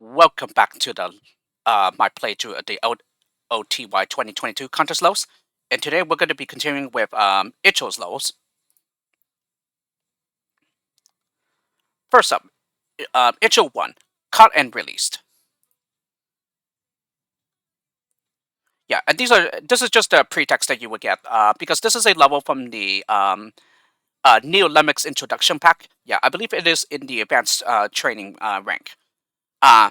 Welcome back to the my playthrough of the LOTY 2022 contest lows, and today we're going to be continuing with Icho's lows. First up, Icho 1, caught and released. Yeah, and this is just a pretext that you would get because this is a level from the Neo Lemix introduction pack. Yeah, I believe it is in the advanced training rank.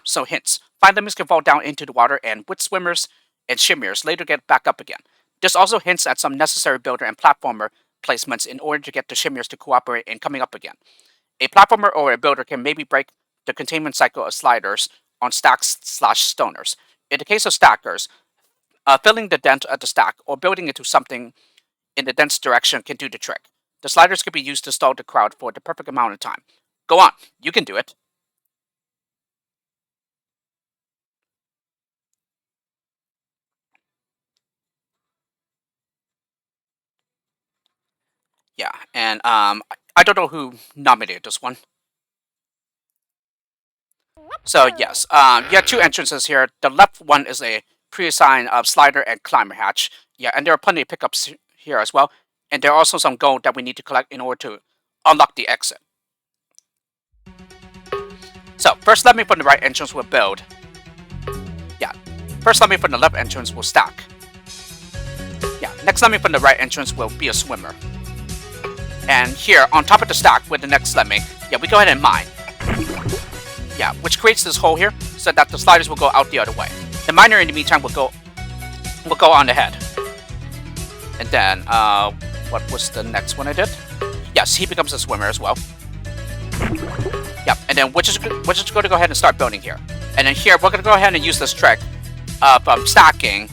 So hints. Find lemons can fall down into the water and with swimmers and shimmers later get back up again. This also hints at some necessary builder and platformer placements in order to get the shimmers to cooperate in coming up again. A platformer or a builder can maybe break the containment cycle of sliders on stacks/stoners. In the case of stackers, filling the dent at the stack or building into something in the dent's direction can do the trick. The sliders can be used to stall the crowd for the perfect amount of time. Go on, you can do it. Yeah, and I don't know who nominated this one. So yes, you have two entrances here. The left one is a pre-assigned slider and climber hatch. Yeah, and there are plenty of pickups here as well. And there are also some gold that we need to collect in order to unlock the exit. So first, let me from the right entrance will build. Yeah, first let me from the left entrance will stack. Yeah, next let me from the right entrance will be a swimmer. And here on top of the stack with the next lemming, yeah, we go ahead and mine. Yeah, which creates this hole here so that the sliders will go out the other way. The miner in the meantime will go on ahead. And then what was the next one I did? Yes, he becomes a swimmer as well. Yep, and then we're just going to go ahead and start building here. And then here we're going to go ahead and use this trick of stacking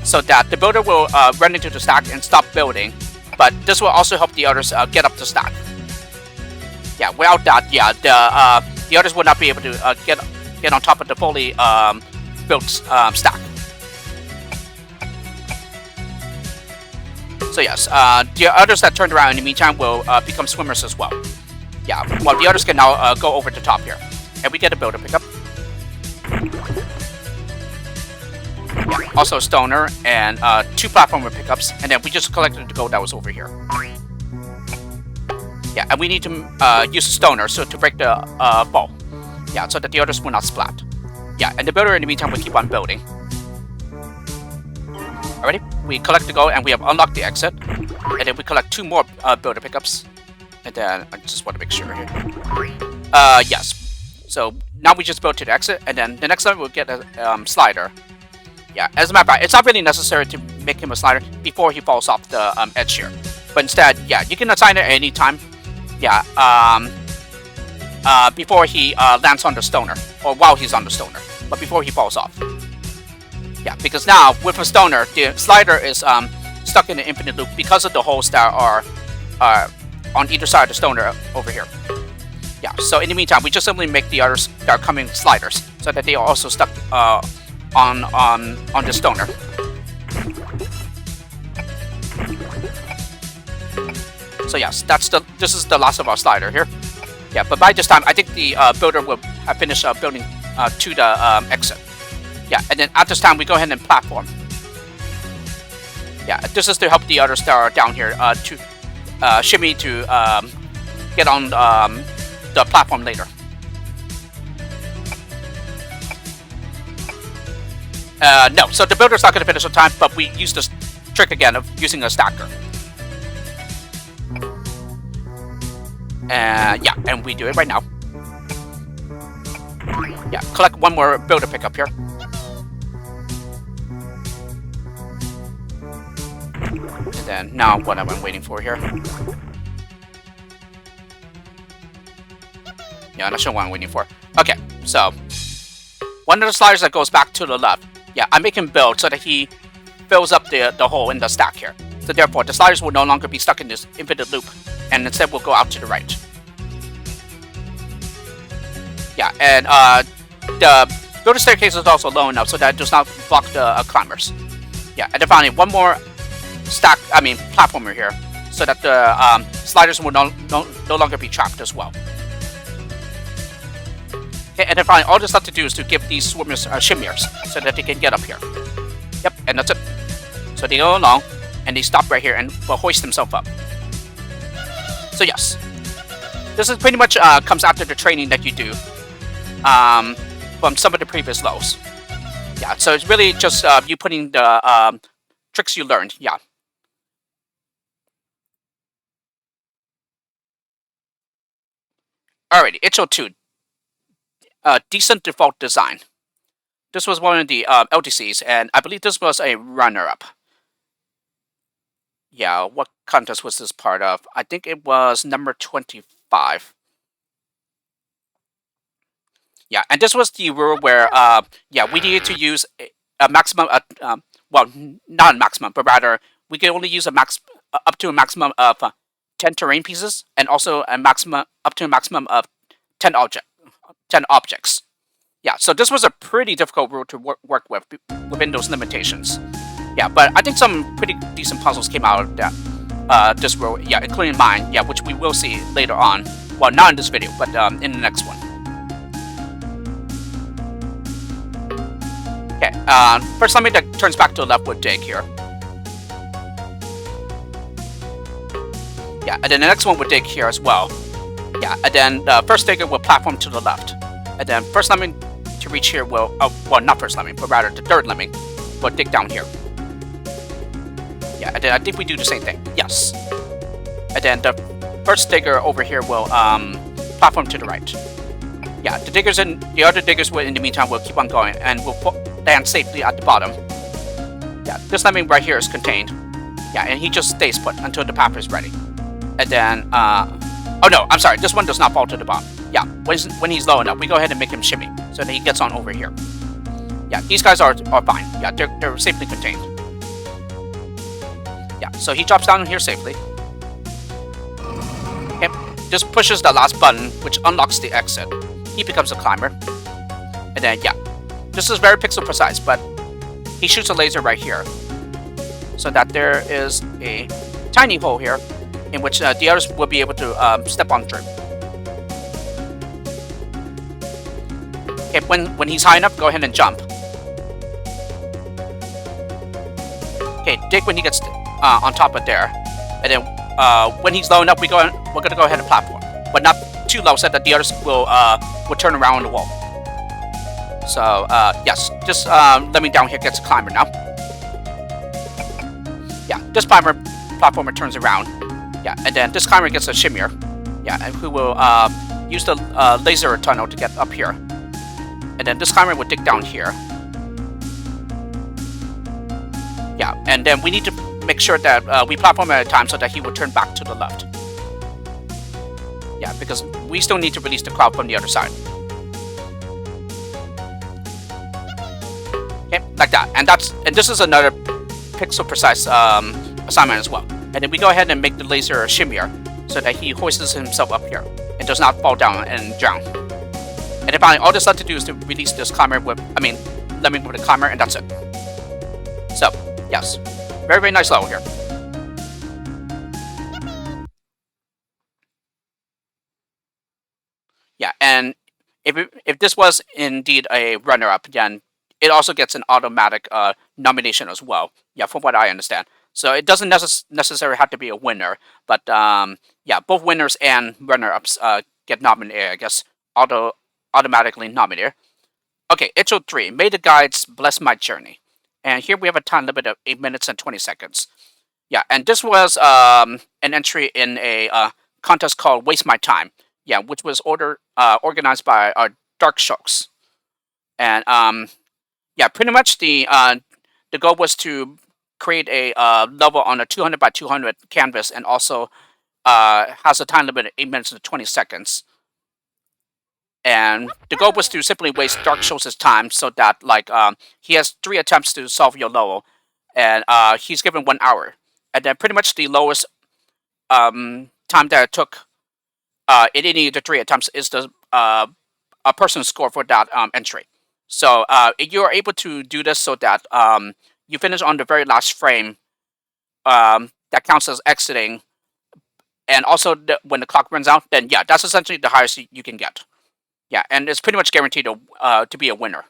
so that the builder will run into the stack and stop building. But this will also help the others get up the stack. Yeah, without that, yeah, the others will not be able to get on top of the fully built stack. So yes, the others that turned around in the meantime will become swimmers as well. Yeah, well the others can now go over the top here, and we get a builder pickup. Yeah, also a stoner and two platformer pickups, and then we just collected the gold that was over here. Yeah, and we need to use a stoner so to break the fall. Yeah, so that the others will not splat. Yeah, and the builder in the meantime will keep on building. Alrighty, we collect the gold and we have unlocked the exit. And then we collect two more builder pickups. And then I just want to make sure here. Yes. So now we just build to the exit, and then the next time we'll get a slider. Yeah, as a matter of fact, it's not really necessary to make him a slider before he falls off the edge here. But instead, yeah, you can assign it at any time. Yeah, before he lands on the stoner, or while he's on the stoner, but before he falls off. Yeah, because now with a stoner, the slider is stuck in an infinite loop because of the holes that are on either side of the stoner over here. Yeah, so in the meantime, we just simply make the others that are coming sliders so that they are also stuck on the stoner. So yes, this is the last of our slider here. Yeah, but by this time, I think the builder will have finished building to the exit. Yeah, and then at this time, we go ahead and platform. Yeah, this is to help the others that are down here to shimmy to get on the platform later. No, so the builder's not going to finish on time, but we use this trick again of using a stacker. Yeah, and we do it right now. Yeah, collect one more builder pickup here. And then now what am I waiting for here? Yeah, I'm not sure what I'm waiting for. Okay, so one of the sliders that goes back to the left. Yeah, I make him build so that he fills up the hole in the stack here. So therefore, the sliders will no longer be stuck in this infinite loop, and instead will go out to the right. Yeah, and the builder staircase is also low enough so that it does not block the climbers. Yeah, and then finally, one more platformer here, so that the sliders will no longer be trapped as well. Okay, and then finally, all this left to do is to give these swimmers shimmiers so that they can get up here. Yep, and that's it. So they go along, and they stop right here and will hoist themselves up. So yes, this is pretty much comes after the training that you do from some of the previous lows. Yeah, so it's really just you putting the tricks you learned. Yeah. Alrighty, Icho 2. Decent default design. This was one of the LTCs, and I believe this was a runner-up. Yeah, what contest was this part of? I think it was number 25. Yeah, and this was the rule where, yeah, we needed to use a maximum, well, not a maximum, but rather we could only use up to a maximum of 10 terrain pieces, and also a maximum up to a maximum of 10 objects. Yeah, so this was a pretty difficult rule to work with within those limitations. Yeah, but I think some pretty decent puzzles came out of that. This rule, yeah, including mine, yeah, which we will see later on. Well, not in this video, but in the next one. Okay, first let me turns back to the left with dig here. Yeah, and then the next one will dig here as well. Yeah, and then the first digger will platform to the left. And then first lemming to reach here will, well, not first lemming, but rather the third lemming will dig down here. Yeah, and then I think we do the same thing. Yes. And then the first digger over here will platform to the right. Yeah, the other diggers will, in the meantime, will keep on going and will land safely at the bottom. Yeah, this lemming right here is contained. Yeah, and he just stays put until the path is ready. And then, oh no, I'm sorry, this one does not fall to the bottom. Yeah, when he's low enough, we go ahead and make him shimmy so that he gets on over here. Yeah, these guys are fine. Yeah, they're safely contained. Yeah, so he drops down here safely. Okay, just pushes the last button, which unlocks the exit. He becomes a climber. And then, yeah, this is very pixel precise, but he shoots a laser right here. So that there is a tiny hole here in which the others will be able to step on through. Okay, when he's high enough, go ahead and jump. Okay, dig when he gets on top of there. And then when he's low enough, we're going to go ahead and platform. But not too low so that the others will turn around on the wall. So, yes, just let me down here gets a climber now. Yeah, this platformer turns around. Yeah, and then this climber gets a shimmier. Yeah, and who will use the laser tunnel to get up here. And then this climber will dig down here. Yeah, and then we need to make sure that we platform at a time so that he will turn back to the left. Yeah, because we still need to release the cloud from the other side. Okay, like that. And this is another pixel precise assignment as well. And then we go ahead and make the laser a shimmier so that he hoists himself up here and does not fall down and drown. And then finally, all this left to do is to release this climber lemming with a climber, and that's it. So, yes, very, very nice level here. Yeah, and if this was indeed a runner-up, then it also gets an automatic nomination as well. Yeah, from what I understand. So it doesn't necessarily have to be a winner, but yeah, both winners and runner-ups get nominated, I guess, automatically nominated. Okay, Icho 3, May the Guides Bless My Journey. And here we have a time limit of 8 minutes and 20 seconds. Yeah, and this was an entry in a contest called Waste My Time. Yeah, which was organized by Dark Shocks. And yeah, pretty much the goal was to create a level on a 200 by 200 canvas, and also has a time limit of 8 minutes and 20 seconds. And the goal was to simply waste Dark Shocks' time so that he has 3 attempts to solve your level, and he's given 1 hour. And then pretty much the lowest time that it took in any of the 3 attempts is the a person's score for that entry. So you're able to do this so that you finish on the very last frame that counts as exiting, and also when the clock runs out, then yeah, that's essentially the highest you can get. Yeah, and it's pretty much guaranteed to be a winner.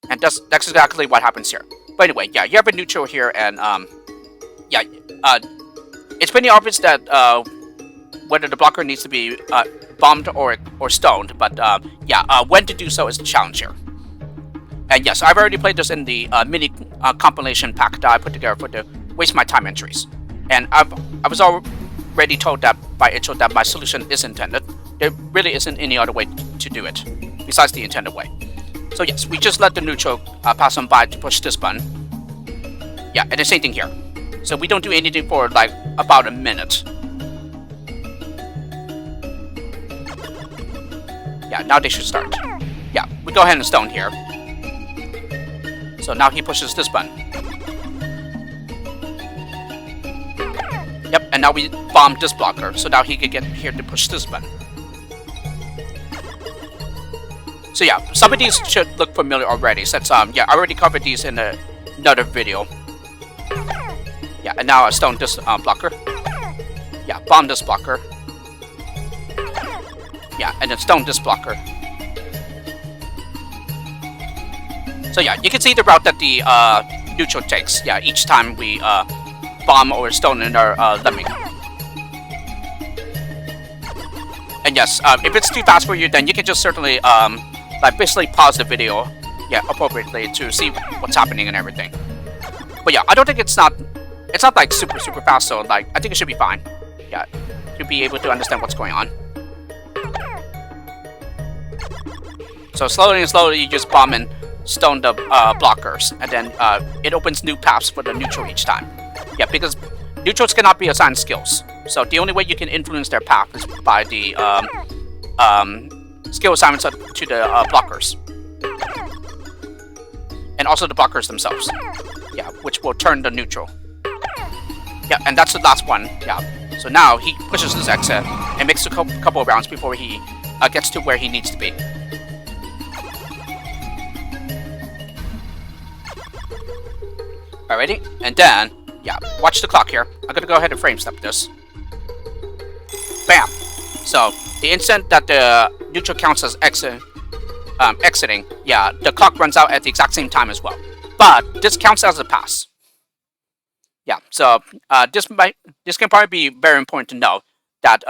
And that's exactly what happens here. But anyway, yeah, you have a neutral here, and yeah, it's pretty obvious that whether the blocker needs to be bombed or stoned. But yeah, when to do so is the challenge here. And yes, I've already played this in the mini compilation pack that I put together for the Waste My Time entries. And I was already told that by Icho that my solution is intended. There really isn't any other way to do it besides the intended way. So yes, we just let the neutral pass on by to push this button. Yeah, and the same thing here. So we don't do anything for like about a minute. Yeah, now they should start. Yeah, we go ahead and stone here. So now he pushes this button. Yep, and now we bomb this blocker, so now he can get here to push this button. So yeah, some of these should look familiar already, since yeah, I already covered these in another video. Yeah, and now I stone this blocker. Yeah, bomb this blocker. Yeah, and then stone this blocker. So yeah, you can see the route that the neutral takes. Yeah, each time we bomb or stone in our lemming. And yes, if it's too fast for you, then you can just certainly like basically pause the video, yeah, appropriately to see what's happening and everything. But yeah, I don't think it's not like super fast, so like I think it should be fine. Yeah, to be able to understand what's going on. So slowly and slowly, you just bomb and stone the blockers, and then it opens new paths for the neutral each time. Yeah, because neutrals cannot be assigned skills, so the only way you can influence their path is by the skill assignments to the blockers, and also the blockers themselves. Yeah, which will turn the neutral. Yeah, and that's the last one. Yeah, so now he pushes this exit and makes a couple of rounds before he gets to where he needs to be. Alrighty, and then, yeah, watch the clock here. I'm gonna go ahead and frame step this. Bam! So, the instant that the neutral counts as exiting, yeah, the clock runs out at the exact same time as well. But, this counts as a pass. Yeah, so, this can probably be very important to know, that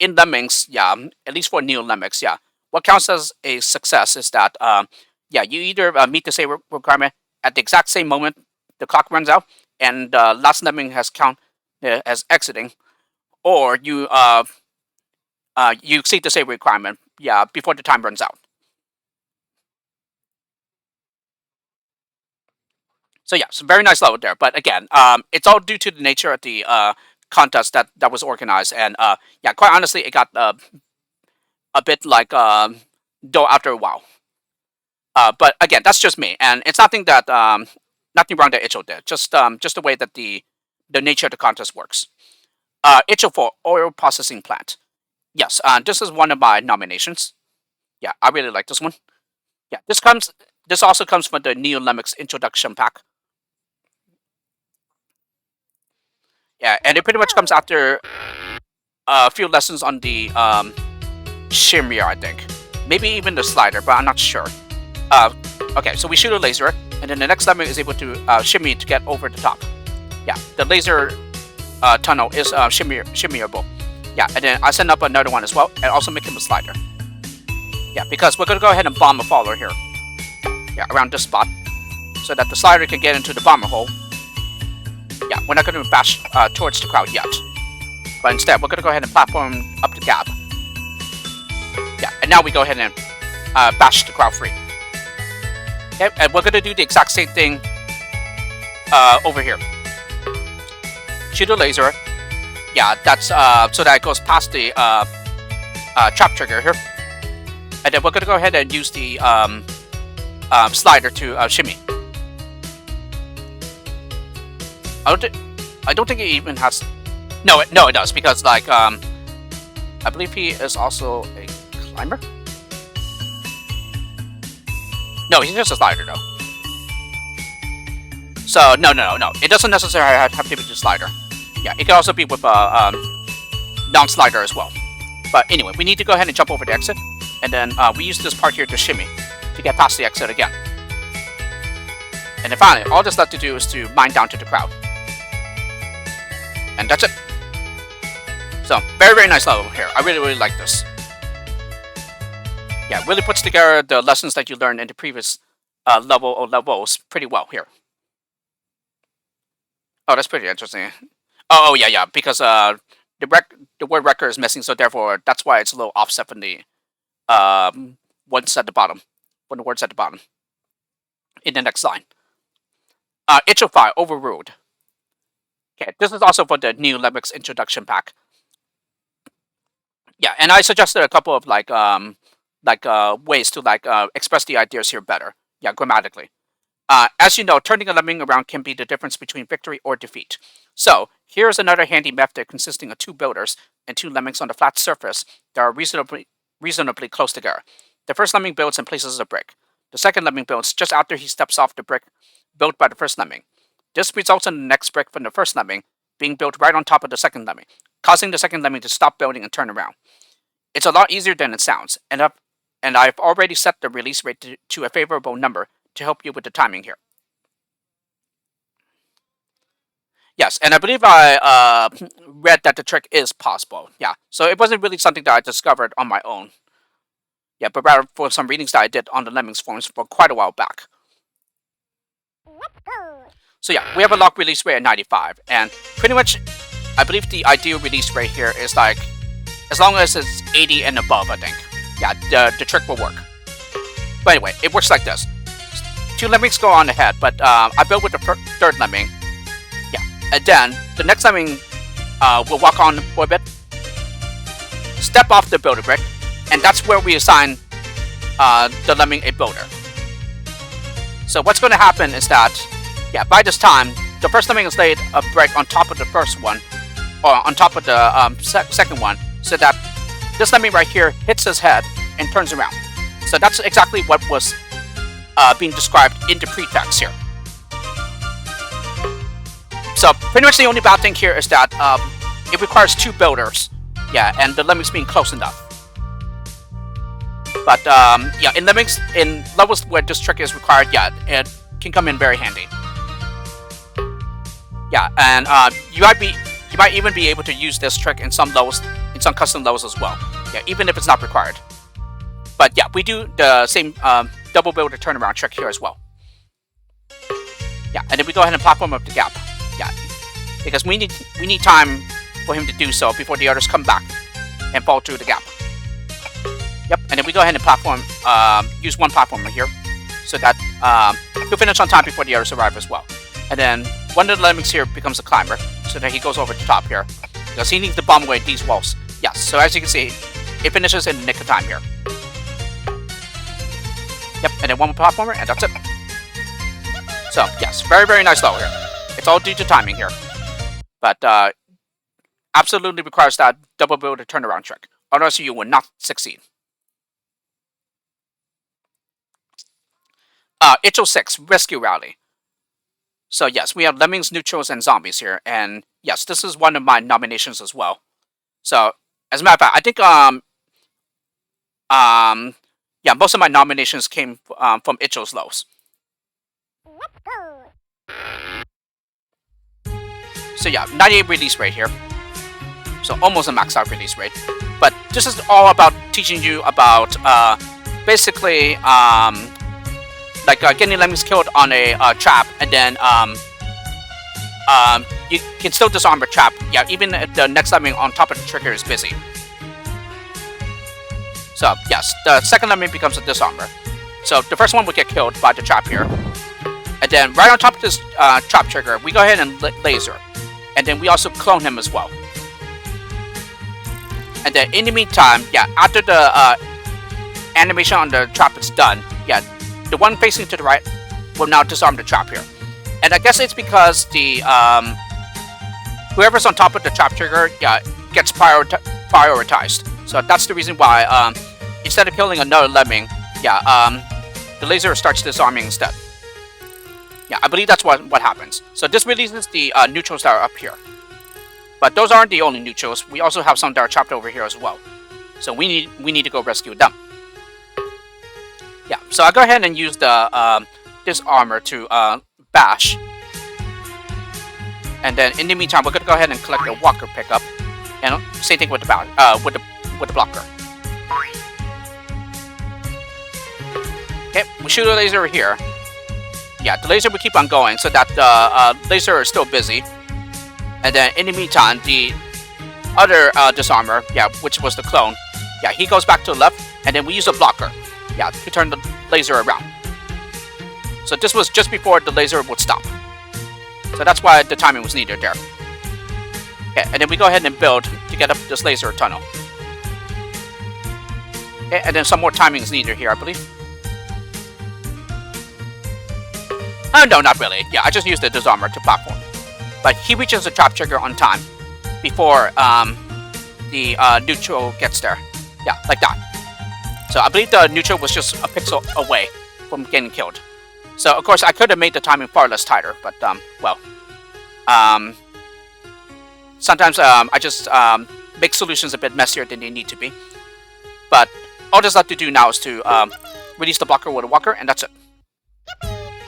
in lemmings, yeah, at least for neo lemmings, yeah, what counts as a success is that, yeah, you either meet the save requirement at the exact same moment the clock runs out, and last lemming has counted as exiting, or you exceed the save requirement, yeah, before the time runs out. So yeah, some very nice level there. But again, it's all due to the nature of the contest that was organized, and yeah, quite honestly, it got a bit like dull after a while. But again, that's just me, and it's nothing that nothing wrong that Icho did. Just the way that the nature of the contest works. Icho for oil processing plant. Yes, this is one of my nominations. Yeah, I really like this one. Yeah, this also comes from the Neo Lemix introduction pack. Yeah, and it pretty much comes after a few lessons on the shimmer, I think. Maybe even the slider, but I'm not sure. Okay, so we shoot a laser, and then the next lemming is able to shimmy to get over the top. Yeah, the laser tunnel is shimmerable. Yeah, and then I send up another one as well, and also make him a slider. Yeah, because we're going to go ahead and bomb a follower here. Yeah, around this spot, so that the slider can get into the bomber hole. Yeah, we're not going to bash towards the crowd yet. But instead, we're going to go ahead and platform up the gap. Yeah, and now we go ahead and bash the crowd free. Okay, and we're going to do the exact same thing over here. Shoot a laser. Yeah, that's so that it goes past the trap trigger here. And then we're going to go ahead and use the slider to shimmy. I don't think it even has. No, it does, because like I believe he is also a climber. No, he's just a slider though. So no. It doesn't necessarily have to be the slider. Yeah, it can also be with a non-slider as well. But anyway, we need to go ahead and jump over the exit. and then we use this part here to shimmy to get past the exit again. And then finally, all that's left to do is to mine down to the crowd. And that's it. So, very, very nice level here. I really, really like this. Yeah, really puts together the lessons that you learned in the previous level or levels pretty well here. Oh, that's pretty interesting. Oh yeah, because the word record is missing, so therefore that's why it's a little offset from the ones at the bottom, from the words at the bottom. In the next line. Icho 5, overruled. Okay, this is also for the new Lemmings introduction pack. Yeah, and I suggested a couple of ways to express the ideas here better. Yeah, grammatically. As you know, turning a lemming around can be the difference between victory or defeat. So, here's another handy method consisting of 2 builders and 2 lemmings on the flat surface that are reasonably close together. The first lemming builds and places a brick. The second lemming builds just after he steps off the brick built by the first lemming. This results in the next brick from the first lemming being built right on top of the second lemming, causing the second lemming to stop building and turn around. It's a lot easier than it sounds, and I've already set the release rate to a favorable number to help you with the timing here. Yes, and I believe I read that the trick is possible. Yeah, so it wasn't really something that I discovered on my own. Yeah, but rather for some readings that I did on the Lemmings forums for quite a while back. So yeah, we have a lock release rate at 95, and pretty much, I believe the ideal release rate here is like, as long as it's 80 and above, I think. Yeah, the trick will work. But anyway, it works like this. 2 lemmings go on ahead, but I built with the third lemming. Yeah, and then the next lemming will walk on for a bit, step off the builder brick, and that's where we assign the lemming a builder. So what's going to happen is that, yeah, by this time, the first lemming has laid a brick on top of the first one, or on top of the second one, so that this lemming right here hits his head and turns around. So that's exactly what was being described in the pretext here. So pretty much the only bad thing here is that it requires 2 builders, yeah, and the lemmings being close enough. But yeah, in levels where this trick is required, yeah, it can come in very handy. Yeah, and you might even be able to use this trick in some levels, in some custom levels as well. Yeah, even if it's not required. But yeah, we do the same double builder turnaround trick here as well. Yeah, and then we go ahead and platform up the gap. Yeah, because we need time for him to do so before the others come back and fall through the gap. Yep, and then we go ahead and platform, use one platformer here, so that he'll finish on time before the others arrive as well. And then one of the lemmings here becomes a climber, so that he goes over the top here, because he needs to bomb away these walls. Yes, so as you can see, it finishes in the nick of time here. Yep, and then one more platformer, and that's it. So, yes, very, very nice level here. It's all due to timing here. But, absolutely requires that double builder turnaround trick. Otherwise, you will not succeed. Icho 6, Rescue Rally. So, yes, we have lemmings, neutrals, and zombies here. And, yes, this is one of my nominations as well. So, as a matter of fact, I think, yeah, most of my nominations came from Icho's lows. So yeah, 98 release rate here. So almost a max out release rate. But this is all about teaching you about basically getting lemmings killed on a trap, and then you can still disarm a trap. Yeah, even if the next lemming on top of the trigger is busy. So yes, the second lemming becomes a disarmer. So the first one will get killed by the trap here. And then right on top of this trap trigger, we go ahead and laser. And then we also clone him as well. And then in the meantime, yeah, after the animation on the trap is done, yeah, the one facing to the right will now disarm the trap here. And I guess it's because the whoever's on top of the trap trigger, yeah, gets prioritized. So that's the reason why instead of killing another lemming, yeah, the laser starts disarming instead. Yeah, I believe that's what happens. So this releases the neutrals that are up here. But those aren't the only neutrals. We also have some that are trapped over here as well. So we need to go rescue them. Yeah, so I go ahead and use the this armor to bash. And then in the meantime, we're gonna go ahead and collect the walker pickup. And same thing with the with the blocker. Okay, we shoot a laser here. Yeah, the laser will keep on going so that the laser is still busy. And then in the meantime, the other disarmer, yeah, which was the clone, yeah, he goes back to the left, and then we use a blocker, yeah, to turn the laser around. So this was just before the laser would stop. So that's why the timing was needed there. Okay, and then we go ahead and build to get up this laser tunnel. Okay, and then some more timing is needed here, I believe. Oh, no, not really. Yeah, I just used the disarmer to platform. But he reaches the trap trigger on time before the neutral gets there. Yeah, like that. So I believe the neutral was just a pixel away from getting killed. So, of course, I could have made the timing far less tighter, but, well. Sometimes I just make solutions a bit messier than they need to be. But all there's left to do now is to release the blocker with a walker, and that's it.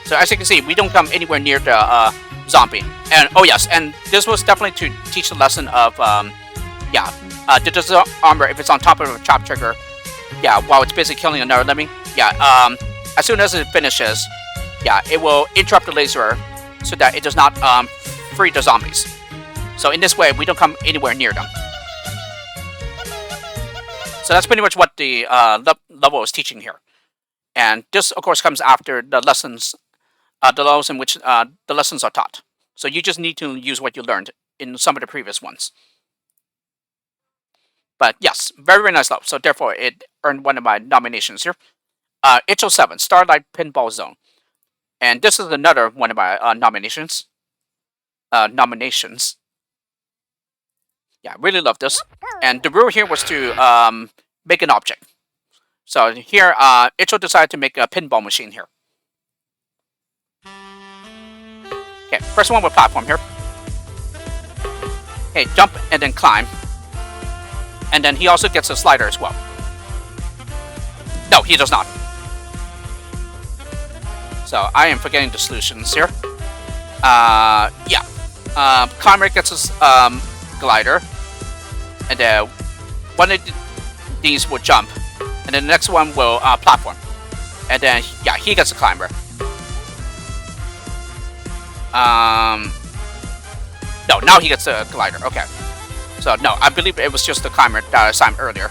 So as you can see, we don't come anywhere near the zombie. And oh yes, and this was definitely to teach the lesson of the disarmor, if it's on top of a trap trigger, yeah, while it's busy killing another lemming, yeah, as soon as it finishes, yeah, it will interrupt the laser so that it does not free the zombies. So in this way, we don't come anywhere near them. So that's pretty much what the level is teaching here. And this, of course, comes after the lessons, the levels in which the lessons are taught. So you just need to use what you learned in some of the previous ones. But yes, very, very nice level. So therefore, it earned one of my nominations here. Icho 7, Starlight Pinball Zone. And this is another one of my nominations. Yeah, really love this. And the rule here was to make an object. So here, Icho decided to make a pinball machine here. Okay, first one with platform here. Okay, jump and then climb. And then he also gets a slider as well. No, he does not. So I am forgetting the solutions here. Yeah. Climber gets his glider. And then one of these will jump. And then the next one will platform. And then, yeah, he gets a climber. No, now he gets a glider. Okay. So, no, I believe it was just the climber that I assigned earlier.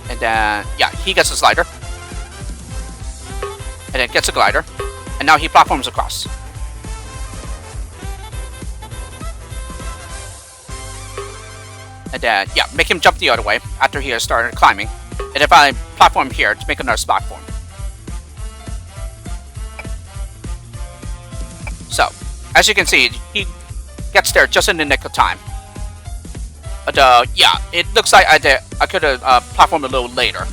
And then, yeah, he gets a slider. And then gets a glider. And now he platforms across. And then, yeah, make him jump the other way after he has started climbing. And if I platform here to make another platform. So, as you can see, he gets there just in the nick of time. But, yeah, it looks like I could have platformed a little later.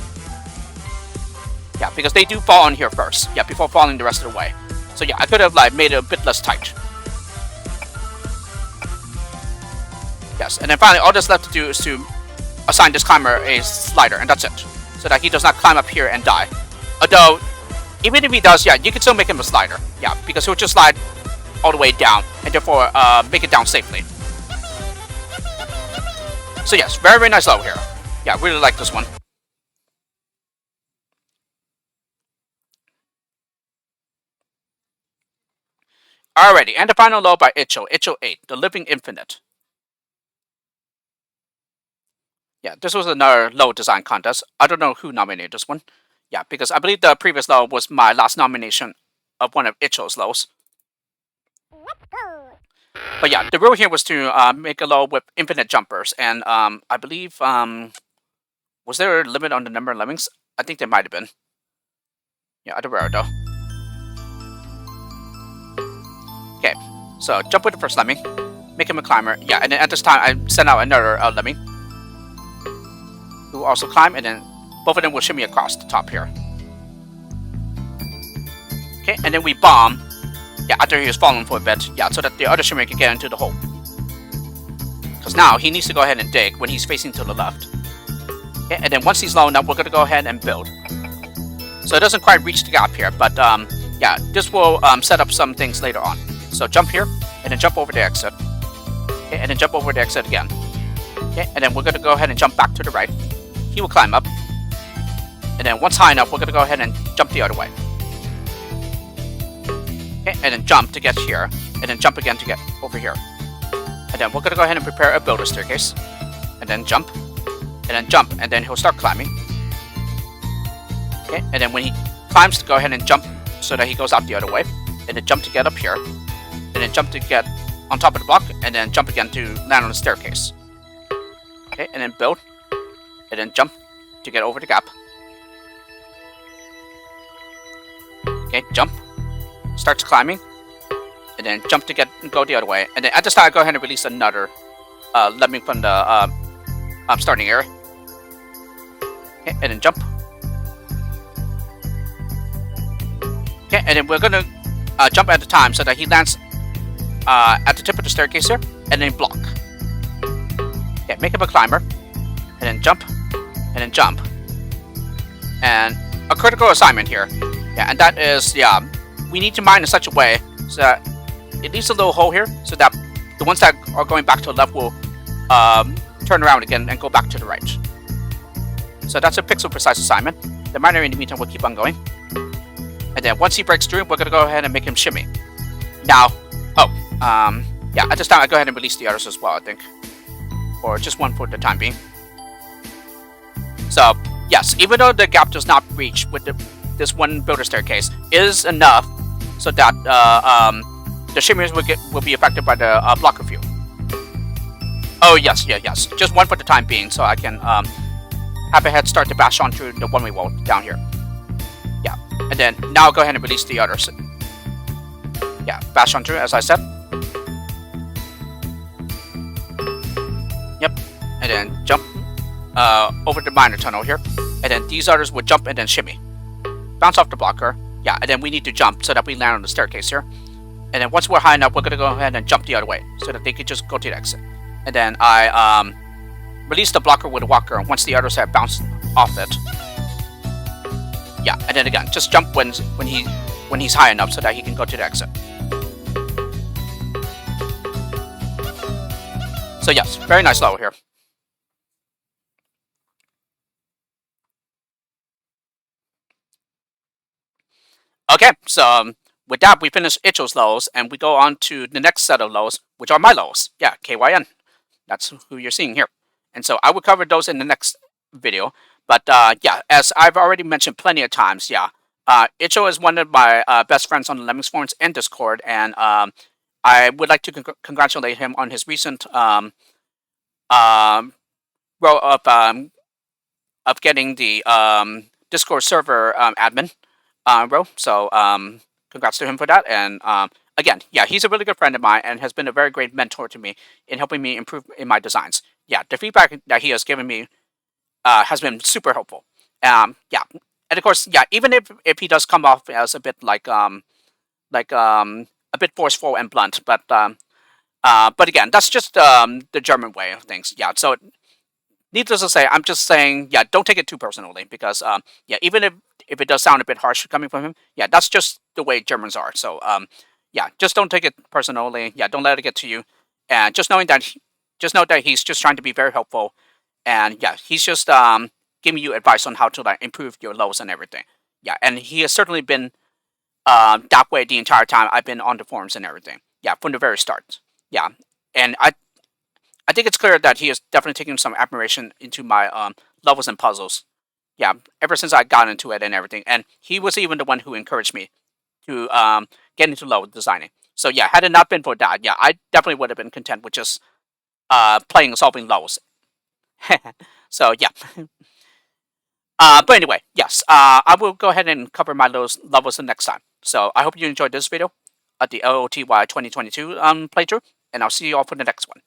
Yeah, because they do fall on here first. Yeah, before falling the rest of the way. So, yeah, I could have, like, made it a bit less tight. Yes, and then finally, all that's left to do is to assign this climber a slider, and that's it. So that he does not climb up here and die. Although, even if he does, yeah, you can still make him a slider. Yeah, because he'll just slide all the way down, and therefore make it down safely. So yes, very, very nice level here. Yeah, really like this one. Alrighty, and the final level by Icho, Icho 8, The Living Infinite. Yeah, this was another low design contest. I don't know who nominated this one. Yeah, because I believe the previous level was my last nomination of one of Icho's lows. But yeah, the rule here was to make a low with infinite jumpers, and I believe was there a limit on the number of lemmings? I think there might have been. Yeah, I don't know though. Okay, so jump with the first lemming, make him a climber. Yeah, and then at this time I send out another lemming who will also climb, and then both of them will shimmy across the top here. Okay, and then we bomb. Yeah, after he was falling for a bit, yeah, so that the other shimmer can get into the hole. Because now he needs to go ahead and dig when he's facing to the left. Okay, and then once he's low enough, we're going to go ahead and build. So it doesn't quite reach the gap here, but yeah, this will set up some things later on. So jump here, and then jump over the exit. Okay, and then jump over the exit again. Okay, and then we're going to go ahead and jump back to the right. He will climb up. And then once high enough, we're going to go ahead and jump the other way. Okay, and then jump to get here. And then jump again to get over here. And then we're going to go ahead and prepare a builder staircase. And then jump. And then jump. And then he'll start climbing. Okay, and then when he climbs, to go ahead and jump so that he goes out the other way. And then jump to get up here. And then jump to get on top of the block. And then jump again to land on the staircase. Okay, and then build. And then jump to get over the gap. Okay, jump. Starts climbing. And then jump to go the other way. And then at this time, go ahead and release another lemming from the starting area. Okay, and then jump. Okay, and then we're gonna jump at the time so that he lands at the tip of the staircase here, and then block. Okay, make him a climber, and then jump, and then jump. And a critical assignment here. Yeah, and that is, yeah, we need to mine in such a way so that it leaves a little hole here so that the ones that are going back to the left will turn around again and go back to the right. So that's a pixel precise assignment. The miner in the meantime will keep on going. And then once he breaks through, we're going to go ahead and make him shimmy. Now, yeah, at this time, I go ahead and release the others as well, I think. Or just one for the time being. So, yes, even though the gap does not reach with this one builder staircase, is enough so that the shimmers will be affected by the blocker fuel. Oh, yes, yes. Just one for the time being, so I can have a head start to bash on through the one-way wall down here. Yeah, and then now go ahead and release the others. Yeah, bash on through, as I said. Yep, and then jump over the miner tunnel here. And then these others would jump and then shimmy. Bounce off the blocker. Yeah, and then we need to jump so that we land on the staircase here. And then once we're high enough, we're going to go ahead and jump the other way so that they can just go to the exit. And then I release the blocker with a walker once the others have bounced off it. Yeah, and then again, just jump when he's high enough so that he can go to the exit. So yes, very nice level here. Okay, so with that, we finish Icho's levels, and we go on to the next set of levels, which are my levels. Yeah, KYN. That's who you're seeing here. And so I will cover those in the next video. But yeah, as I've already mentioned plenty of times, yeah, Icho is one of my best friends on the Lemmings forums and Discord, and I would like to congratulate him on his recent row of getting the Discord server admin row. So congrats to him for that. And again, yeah, he's a really good friend of mine and has been a very great mentor to me in helping me improve in my designs. Yeah, the feedback that he has given me has been super helpful. Yeah, and of course, yeah, even if he does come off as a bit like a bit forceful and blunt, but again, that's just the German way of things. Yeah, so needless to say, I'm just saying, yeah, don't take it too personally because yeah, even if it does sound a bit harsh coming from him, yeah, that's just the way Germans are. So yeah, just don't take it personally. Yeah, don't let it get to you, and just know that he's just trying to be very helpful. And yeah, he's just giving you advice on how to like improve your lows and everything. Yeah, and he has certainly been that way the entire time I've been on the forums and everything. Yeah, from the very start. Yeah, and I think it's clear that he has definitely taken some admiration into my levels and puzzles. Yeah, ever since I got into it and everything, and he was even the one who encouraged me to get into level designing. So yeah, had it not been for that, yeah, I definitely would have been content with just playing and solving levels. So yeah. But anyway, yes, I will go ahead and cover my levels the next time. So I hope you enjoyed this video at the LOTY2022 playthrough, and I'll see you all for the next one.